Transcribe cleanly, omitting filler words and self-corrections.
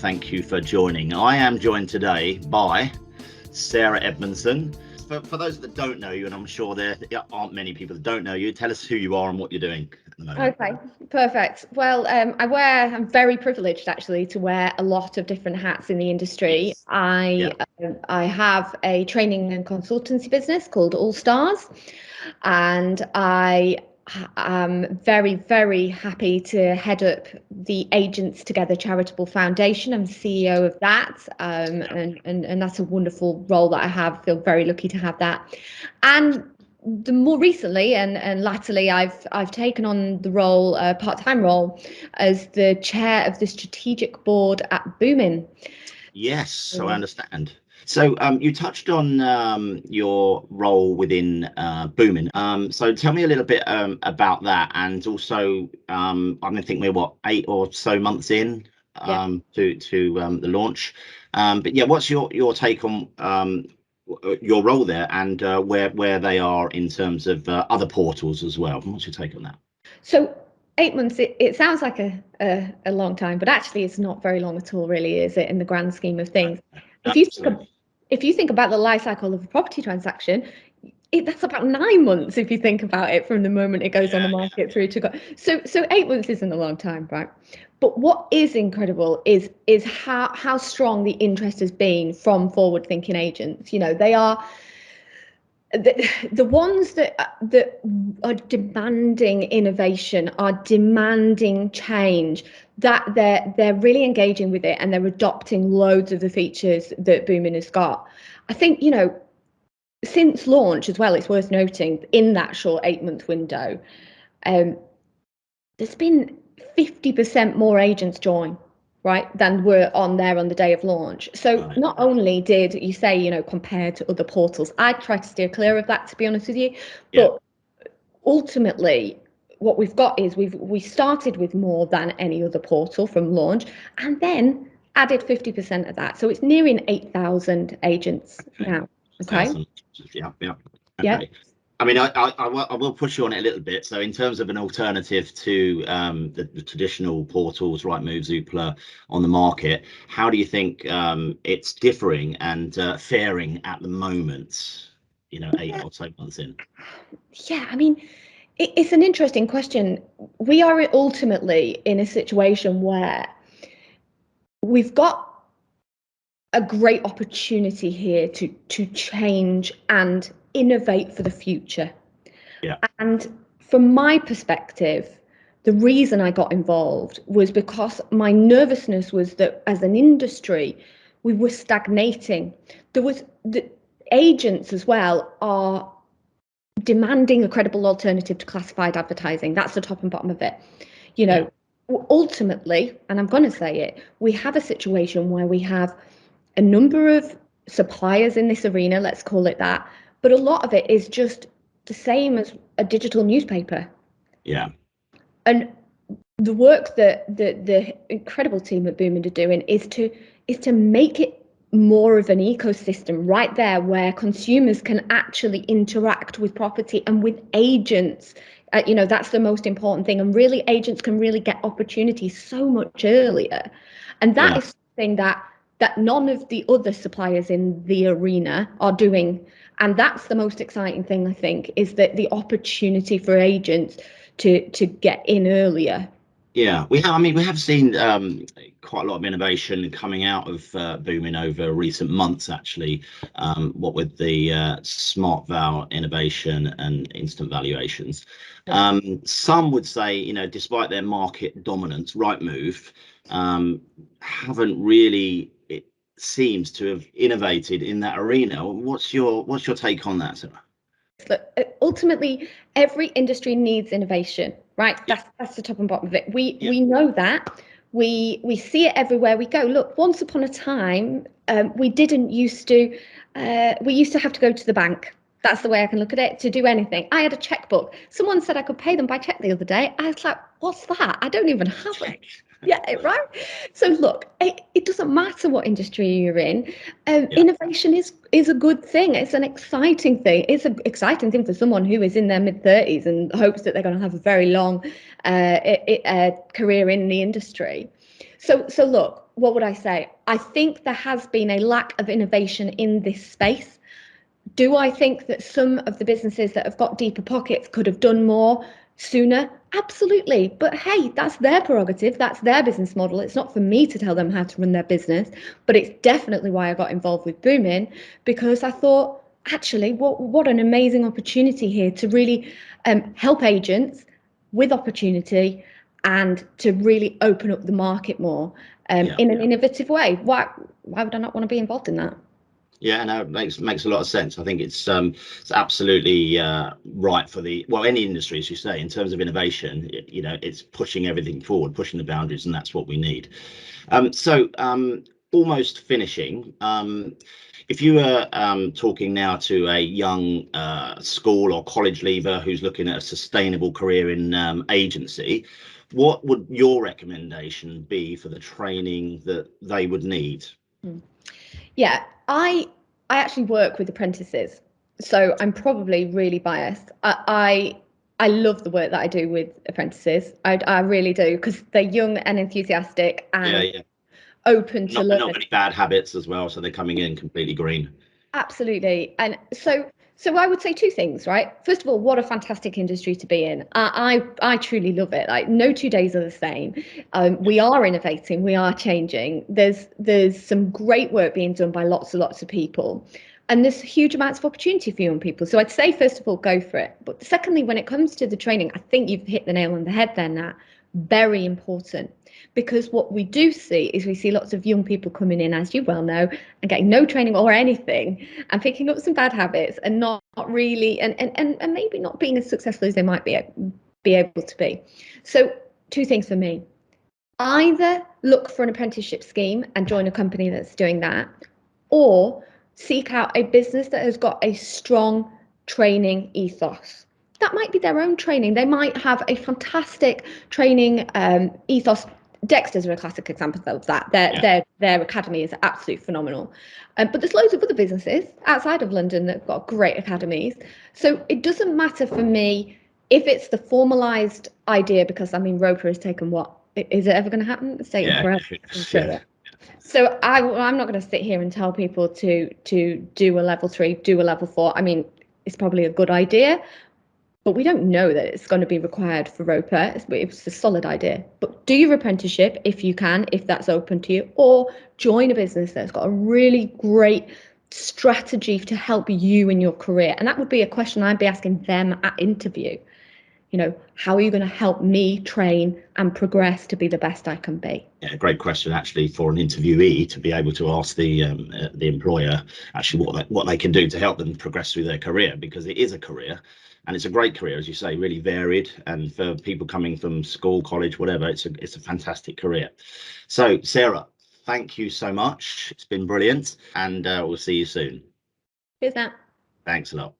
thank you for joining. I am joined today by Sarah Edmundson. For those that don't know you, and I'm sure there aren't many people that don't know you, tell us who you are and what you're doing at the moment. Okay, perfect. Well, I'm very privileged actually to wear a lot of different hats in the industry. Yes. I have a training and consultancy business called All Stars, and I am very, very happy to head up the Agents Together Charitable Foundation. I'm CEO of that, and that's a wonderful role that I have. Feel very lucky to have that. And the more recently and latterly, I've taken on the role, part-time role, as the chair of the strategic board at Boomin. Yes, so I understand. So you touched on your role within Boomin. So tell me a little bit about that, and also I think we're 8 or so months in to the launch. But yeah, what's your take on your role there, and where they are in terms of other portals as well? What's your take on that? So 8 months, it sounds like a long time, but actually it's not very long at all, really, is it, in the grand scheme of things? If you think about the life cycle of a property transaction, that's about 9 months if you think about it, from the moment it goes on the market through to go. So 8 months isn't a long time, right? But what is incredible is how strong the interest has been from forward-thinking agents. You know, they are the ones that are demanding innovation, are demanding change, that they're really engaging with it, and they're adopting loads of the features that Boomin has got. I think, you know, since launch as well, it's worth noting, in that short 8-month window, there's been 50% more agents join, right, than were on there on the day of launch. So not only did you say, you know, compared to other portals, I try to steer clear of that, to be honest with you, but ultimately what we've got is we started with more than any other portal from launch, and then added 50% of that. So it's nearing 8,000 agents now. Okay. Yeah. Okay. I mean, I will push you on it a little bit. So in terms of an alternative to the traditional portals, Rightmove, Zoopla, on the market, how do you think it's differing and faring at the moment, you know, 8 or so months in? Yeah, I mean, it's an interesting question. We are ultimately in a situation where we've got a great opportunity here to change and innovate for the future. Yeah. And from my perspective, the reason I got involved was because my nervousness was that as an industry, we were stagnating. The agents as well are demanding a credible alternative to classified advertising. That's the top and bottom of it. You know, ultimately, and I'm going to say it, we have a situation where we have a number of suppliers in this arena, let's call it that, but a lot of it is just the same as a digital newspaper. Yeah. And the work that the incredible team at Boomin are doing is to make it more of an ecosystem right there, where consumers can actually interact with property and with agents. You know, that's the most important thing. And really, agents can really get opportunities so much earlier. And that is something that none of the other suppliers in the arena are doing. And that's the most exciting thing, I think, is that the opportunity for agents to get in earlier. Yeah, we have seen quite a lot of innovation coming out of Boomin over recent months, actually. What with the smart val innovation and instant valuations. Some would say, you know, despite their market dominance, Rightmove haven't really, it seems to have innovated in that arena. What's your take on that, Sarah? Look, ultimately, every industry needs innovation, right? That's the top and bottom of it. We know that. We see it everywhere we go. Look, once upon a time, we used to have to go to the bank. That's the way I can look at it, to do anything. I had a checkbook. Someone said I could pay them by check the other day. I was like, what's that? I don't even have it. Yeah, right. So look, it doesn't matter what industry you're in. Innovation is a good thing. It's an exciting thing. It's an exciting thing for someone who is in their mid-30s and hopes that they're going to have a very long career in the industry. So look, what would I say? I think there has been a lack of innovation in this space. Do I think that some of the businesses that have got deeper pockets could have done more sooner? Absolutely. But hey, that's their prerogative. That's their business model. It's not for me to tell them how to run their business. But it's definitely why I got involved with Boomin, because I thought, actually, what an amazing opportunity here to really help agents with opportunity and to really open up the market more in an innovative way. Why would I not want to be involved in that? Yeah, no, it makes a lot of sense. I think it's absolutely right for any industry, as you say, in terms of innovation. It's pushing everything forward, pushing the boundaries, and that's what we need. Almost finishing. If you were talking now to a young school or college leaver who's looking at a sustainable career in agency, what would your recommendation be for the training that they would need? Yeah, I actually work with apprentices, so I'm probably really biased. I love the work that I do with apprentices. I really do, because they're young and enthusiastic and open to learn. Not any bad habits as well, so they're coming in completely green. Absolutely. And so I would say two things, right? First of all, what a fantastic industry to be in. I truly love it. Like, no 2 days are the same. We are innovating, we are changing. There's some great work being done by lots and lots of people. And there's huge amounts of opportunity for young people. So I'd say, first of all, go for it. But secondly, when it comes to the training, I think you've hit the nail on the head there, Nat. Very important. Because what we do see is we see lots of young people coming in, as you well know, and getting no training or anything, and picking up some bad habits and not really, and maybe not being as successful as they might be able to be. So two things for me. Either look for an apprenticeship scheme and join a company that's doing that, or seek out a business that has got a strong training ethos. That might be their own training. They might have a fantastic training ethos. Dexter's are a classic example of that. Their academy is absolutely phenomenal. But there's loads of other businesses outside of London that have got great academies. So it doesn't matter for me if it's the formalised idea, because I mean, Roper has taken what? Is it ever going to happen? It's taken forever. So I'm not going to sit here and tell people to do a level 3, do a level 4. I mean, it's probably a good idea, but we don't know that it's going to be required for Roper. It's a solid idea. But do your apprenticeship if you can, if that's open to you, or join a business that's got a really great strategy to help you in your career. And that would be a question I'd be asking them at interview. How are you going to help me train and progress to be the best I can be? Yeah, great question actually for an interviewee to be able to ask the employer actually what they can do to help them progress through their career, because it is a career and it's a great career, as you say, really varied. And for people coming from school, college, whatever, it's a fantastic career. So Sarah, thank you so much. It's been brilliant, and we'll see you soon. Cheers, Nat. Thanks a lot.